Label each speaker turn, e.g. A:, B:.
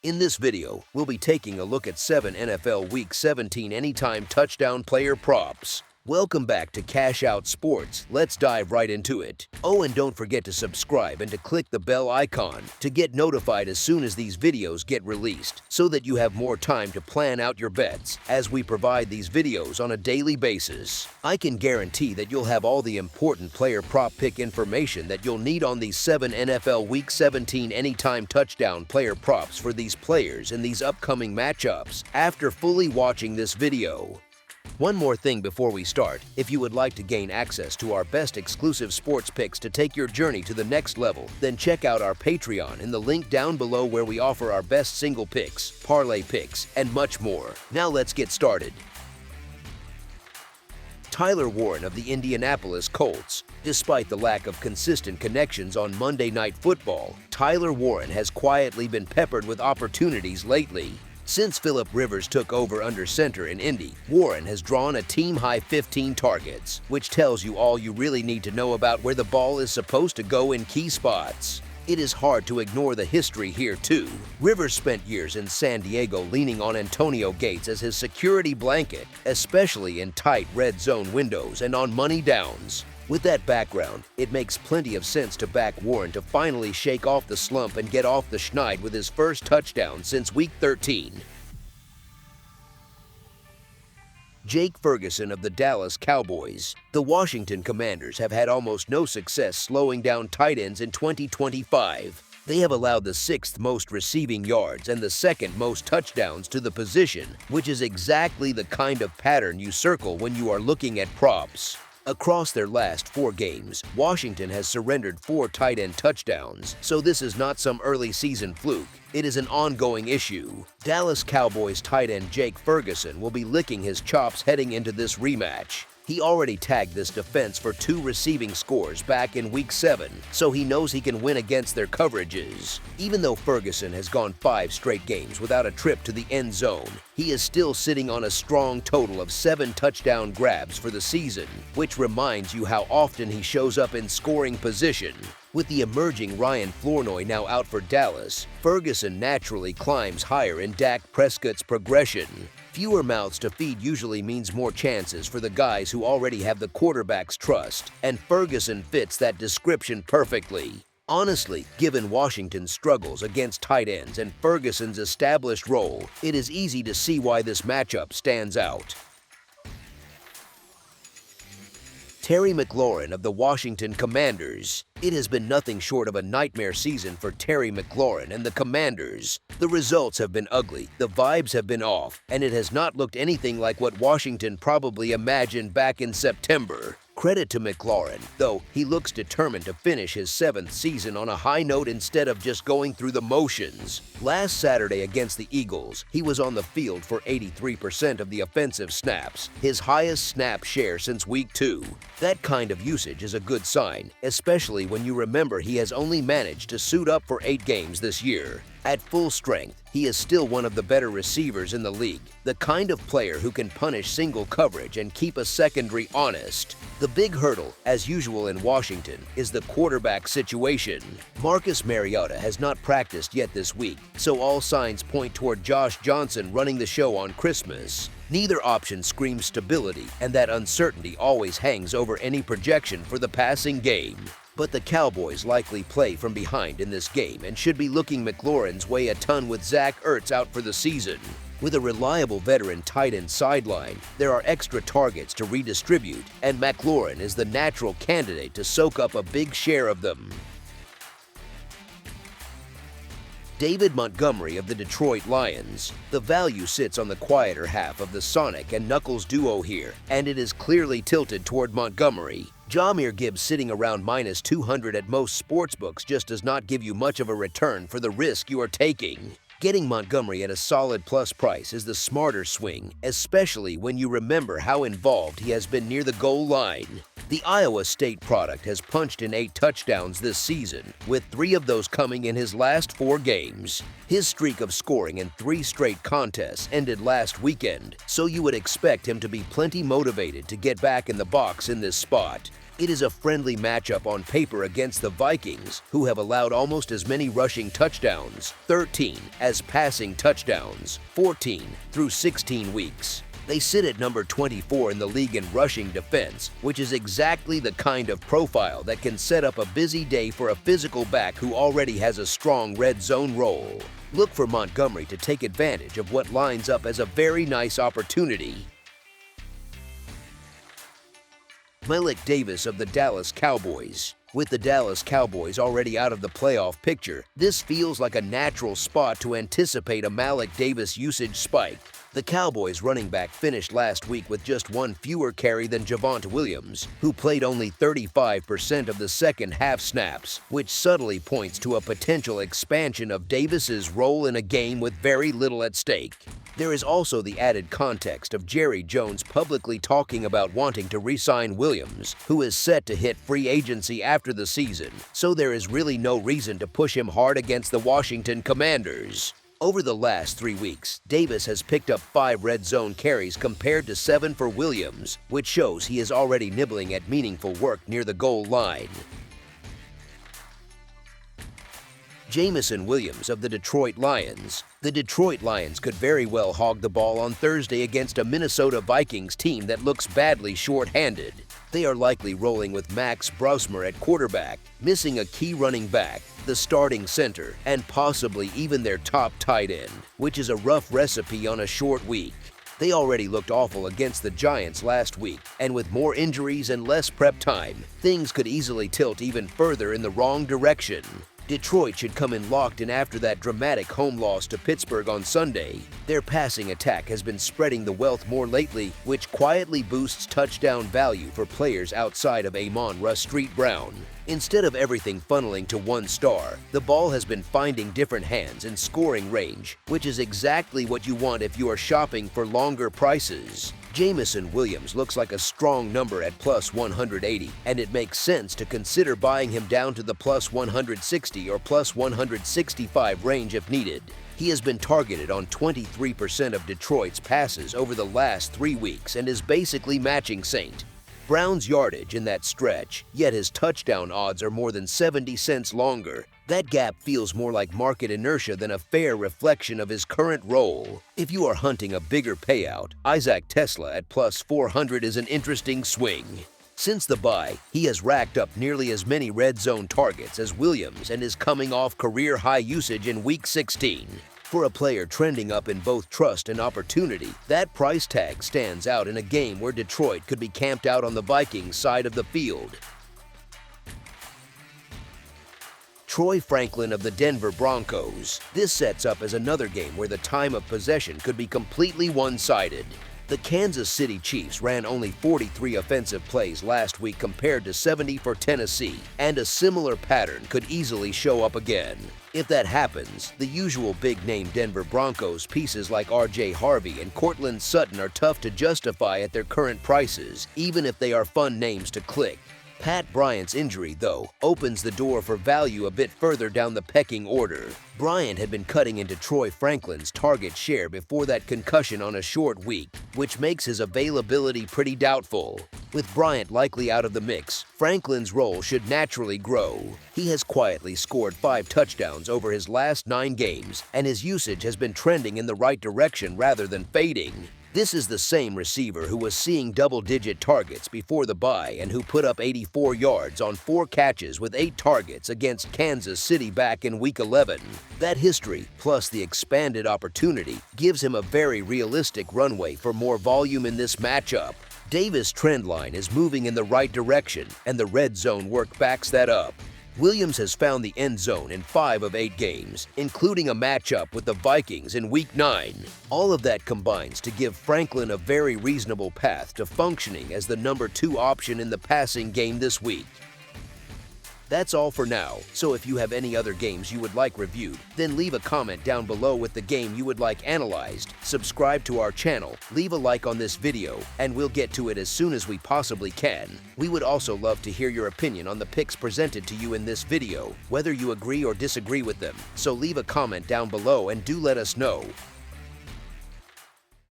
A: In this video, we'll be taking a look at 7 NFL Week 17 anytime touchdown player props. Welcome back to Cash Out Sports. Let's dive right into it. Oh, and don't forget to subscribe and to click the bell icon to get notified as soon as these videos get released, so that you have more time to plan out your bets as we provide these videos on a daily basis. I can guarantee that you'll have all the important player prop pick information that you'll need on these 7 NFL Week 17 anytime touchdown player props for these players in these upcoming matchups after fully watching this video. One more thing before we start, if you would like to gain access to our best exclusive sports picks to take your journey to the next level, then check out our Patreon in the link down below where we offer our best single picks, parlay picks, and much more. Now let's get started. Tyler Warren of the Indianapolis Colts. Despite the lack of consistent connections on Monday Night Football, Tyler Warren has quietly been peppered with opportunities lately. Since Phillip Rivers took over under center in Indy, Warren has drawn a team-high 15 targets, which tells you all you really need to know about where the ball is supposed to go in key spots. It is hard to ignore the history here too. Rivers spent years in San Diego leaning on Antonio Gates as his security blanket, especially in tight red zone windows and on money downs. With that background, it makes plenty of sense to back Warren to finally shake off the slump and get off the schneid with his first touchdown since Week 13. Jake Ferguson of the Dallas Cowboys. The Washington Commanders have had almost no success slowing down tight ends in 2025. They have allowed the 6th most receiving yards and the 2nd most touchdowns to the position, which is exactly the kind of pattern you circle when you are looking at props. Across their last 4 games, Washington has surrendered 4 tight end touchdowns, so this is not some early season fluke. It is an ongoing issue. Dallas Cowboys tight end Jake Ferguson will be licking his chops heading into this rematch. He already tagged this defense for 2 receiving scores back in Week 7, so he knows he can win against their coverages. Even though Ferguson has gone 5 straight games without a trip to the end zone, he is still sitting on a strong total of 7 touchdown grabs for the season, which reminds you how often he shows up in scoring position. With the emerging Ryan Flournoy now out for Dallas, Ferguson naturally climbs higher in Dak Prescott's progression. Fewer mouths to feed usually means more chances for the guys who already have the quarterback's trust, and Ferguson fits that description perfectly. Honestly, given Washington's struggles against tight ends and Ferguson's established role, it is easy to see why this matchup stands out. Terry McLaurin of the Washington Commanders. It has been nothing short of a nightmare season for Terry McLaurin and the Commanders. The results have been ugly, the vibes have been off, and it has not looked anything like what Washington probably imagined back in September. Credit to McLaurin, though, he looks determined to finish his 7th season on a high note instead of just going through the motions. Last Saturday against the Eagles, he was on the field for 83% of the offensive snaps, his highest snap share since Week 2. That kind of usage is a good sign, especially when you remember he has only managed to suit up for 8 games this year. At full strength, he is still one of the better receivers in the league, the kind of player who can punish single coverage and keep a secondary honest. The big hurdle, as usual in Washington, is the quarterback situation. Marcus Mariota has not practiced yet this week, so all signs point toward Josh Johnson running the show on Christmas. Neither option screams stability, and that uncertainty always hangs over any projection for the passing game. But the Cowboys likely play from behind in this game and should be looking McLaurin's way a ton with Zach Ertz out for the season. With a reliable veteran tight end sideline, there are extra targets to redistribute, and McLaurin is the natural candidate to soak up a big share of them. David Montgomery of the Detroit Lions. The value sits on the quieter half of the Sonic and Knuckles duo here, and it is clearly tilted toward Montgomery. Jahmyr Gibbs sitting around minus 200 at most sportsbooks just does not give you much of a return for the risk you are taking. Getting Montgomery at a solid plus price is the smarter swing, especially when you remember how involved he has been near the goal line. The Iowa State product has punched in 8 touchdowns this season, with 3 of those coming in his last 4 games. His streak of scoring in 3 straight contests ended last weekend, so you would expect him to be plenty motivated to get back in the box in this spot. It is a friendly matchup on paper against the Vikings, who have allowed almost as many rushing touchdowns, 13, as passing touchdowns, 14, through 16 weeks. They sit at number 24 in the league in rushing defense, which is exactly the kind of profile that can set up a busy day for a physical back who already has a strong red zone role. Look for Montgomery to take advantage of what lines up as a very nice opportunity. Malik Davis of the Dallas Cowboys. With the Dallas Cowboys already out of the playoff picture, this feels like a natural spot to anticipate a Malik Davis usage spike. The Cowboys running back finished last week with just one fewer carry than Javonte Williams, who played only 35% of the second half snaps, which subtly points to a potential expansion of Davis's role in a game with very little at stake. There is also the added context of Jerry Jones publicly talking about wanting to re-sign Williams, who is set to hit free agency after the season, so there is really no reason to push him hard against the Washington Commanders. Over the last 3 weeks, Davis has picked up 5 red zone carries compared to 7 for Williams, which shows he is already nibbling at meaningful work near the goal line. Jameson Williams of the Detroit Lions. The Detroit Lions could very well hog the ball on Thursday against a Minnesota Vikings team that looks badly short-handed. They are likely rolling with Max Brusmer at quarterback, missing a key running back, the starting center, and possibly even their top tight end, which is a rough recipe on a short week. They already looked awful against the Giants last week, and with more injuries and less prep time, things could easily tilt even further in the wrong direction. Detroit should come in locked in after that dramatic home loss to Pittsburgh on Sunday. Their passing attack has been spreading the wealth more lately, which quietly boosts touchdown value for players outside of Amon-Ra St. Brown. Instead of everything funneling to one star, the ball has been finding different hands in scoring range, which is exactly what you want if you are shopping for longer prices. Jameson Williams looks like a strong number at plus 180, and it makes sense to consider buying him down to the plus 160 or plus 165 range if needed. He has been targeted on 23% of Detroit's passes over the last 3 weeks and is basically matching St. Brown's yardage in that stretch, yet his touchdown odds are more than 70 cents longer. That gap feels more like market inertia than a fair reflection of his current role. If you are hunting a bigger payout, Isaac Tesla at plus 400 is an interesting swing. Since the bye, he has racked up nearly as many red zone targets as Williams and is coming off career-high usage in Week 16. For a player trending up in both trust and opportunity, that price tag stands out in a game where Detroit could be camped out on the Vikings side of the field. Troy Franklin of the Denver Broncos. This sets up as another game where the time of possession could be completely one-sided. The Kansas City Chiefs ran only 43 offensive plays last week compared to 70 for Tennessee, and a similar pattern could easily show up again. If that happens, the usual big-name Denver Broncos pieces like R.J. Harvey and Courtland Sutton are tough to justify at their current prices, even if they are fun names to click. Pat Bryant's injury, though, opens the door for value a bit further down the pecking order. Bryant had been cutting into Troy Franklin's target share before that concussion on a short week, which makes his availability pretty doubtful. With Bryant likely out of the mix, Franklin's role should naturally grow. He has quietly scored 5 touchdowns over his last 9 games, and his usage has been trending in the right direction rather than fading. This is the same receiver who was seeing double-digit targets before the bye and who put up 84 yards on 4 catches with 8 targets against Kansas City back in Week 11. That history, plus the expanded opportunity, gives him a very realistic runway for more volume in this matchup. Davis' trend line is moving in the right direction, and the red zone work backs that up. Williams has found the end zone in 5 of 8 games, including a matchup with the Vikings in Week 9. All of that combines to give Franklin a very reasonable path to functioning as the number 2 option in the passing game this week. That's all for now, so if you have any other games you would like reviewed, then leave a comment down below with the game you would like analyzed, subscribe to our channel, leave a like on this video, and we'll get to it as soon as we possibly can. We would also love to hear your opinion on the picks presented to you in this video, whether you agree or disagree with them, so leave a comment down below and do let us know.